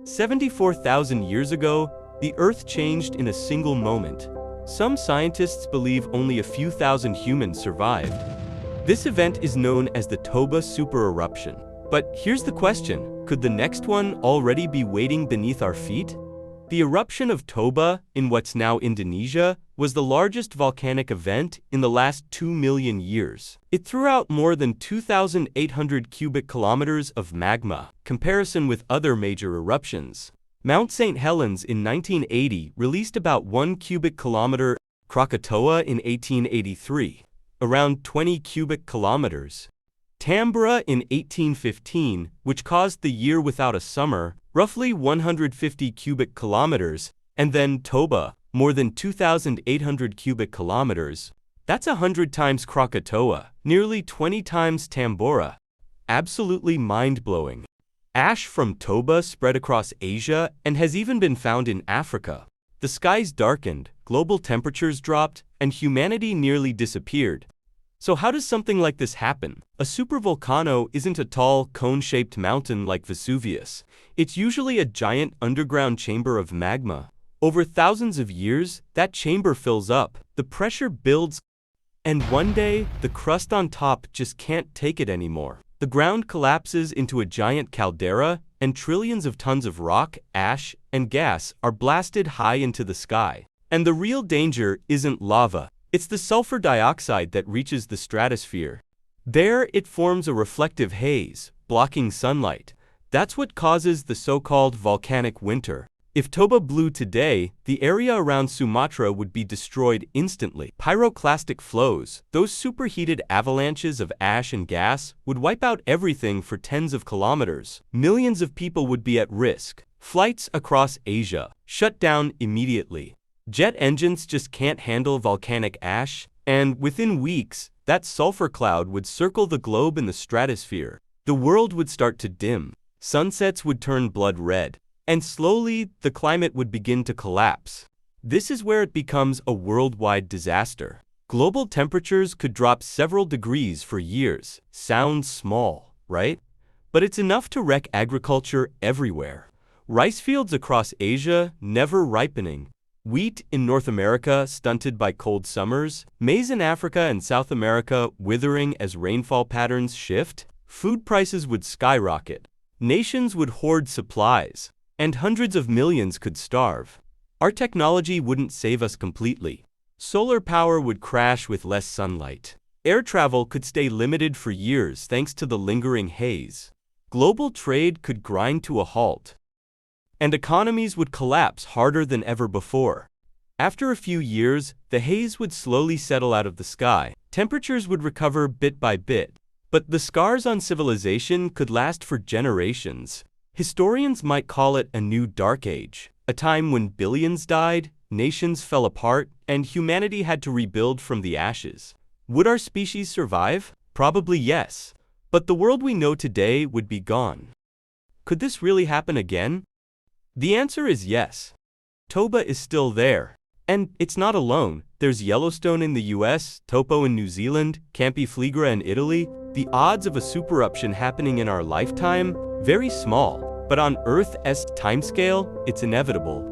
74,000 years ago, the Earth changed in a single moment. Some scientists believe only a few thousand humans survived. This event is known as the Toba Super-Eruption. But here's the question, could the next one already be waiting beneath our feet? The eruption of Toba, in what's now Indonesia, was the largest volcanic event in the last 2 million years. It threw out more than 2,800 cubic kilometers of magma, comparison with other major eruptions. Mount St. Helens in 1980 released about 1 cubic kilometer, Krakatoa in 1883, around 20 cubic kilometers. Tambora in 1815, which caused the year without a summer, roughly 150 cubic kilometers, and then Toba, more than 2,800 cubic kilometers. That's 100 times Krakatoa, nearly 20 times Tambora. Absolutely mind-blowing. Ash from Toba spread across Asia and has even been found in Africa. The skies darkened, global temperatures dropped, and humanity nearly disappeared. So how does something like this happen? A supervolcano isn't a tall, cone-shaped mountain like Vesuvius. It's usually a giant underground chamber of magma. Over thousands of years, that chamber fills up, the pressure builds, and one day, the crust on top just can't take it anymore. The ground collapses into a giant caldera, and trillions of tons of rock, ash, and gas are blasted high into the sky. And the real danger isn't lava. It's the sulfur dioxide that reaches the stratosphere. There, it forms a reflective haze, blocking sunlight. That's what causes the so-called volcanic winter. If Toba blew today, the area around Sumatra would be destroyed instantly. Pyroclastic flows, those superheated avalanches of ash and gas, would wipe out everything for tens of kilometers. Millions of people would be at risk. Flights across Asia shut down immediately. Jet engines just can't handle volcanic ash, and within weeks, that sulfur cloud would circle the globe in the stratosphere. The world would start to dim. Sunsets would turn blood red. And slowly, the climate would begin to collapse. This is where it becomes a worldwide disaster. Global temperatures could drop several degrees for years. Sounds small, right? But it's enough to wreck agriculture everywhere. Rice fields across Asia never ripening. Wheat in North America stunted by cold summers. Maize in Africa and South America withering as rainfall patterns shift. Food prices would skyrocket. Nations would hoard supplies. And hundreds of millions could starve. Our technology wouldn't save us completely. Solar power would crash with less sunlight. Air travel could stay limited for years thanks to the lingering haze. Global trade could grind to a halt. And economies would collapse harder than ever before. After a few years, the haze would slowly settle out of the sky. Temperatures would recover bit by bit. But the scars on civilization could last for generations. Historians might call it a new dark age, a time when billions died, nations fell apart, and humanity had to rebuild from the ashes. Would our species survive? Probably yes. But the world we know today would be gone. Could this really happen again? The answer is yes. Toba is still there. And it's not alone. There's Yellowstone in the US, Topo in New Zealand, Campi Flegra in Italy. The odds of a super-eruption happening in our lifetime? Very small. But on Earth's timescale, it's inevitable.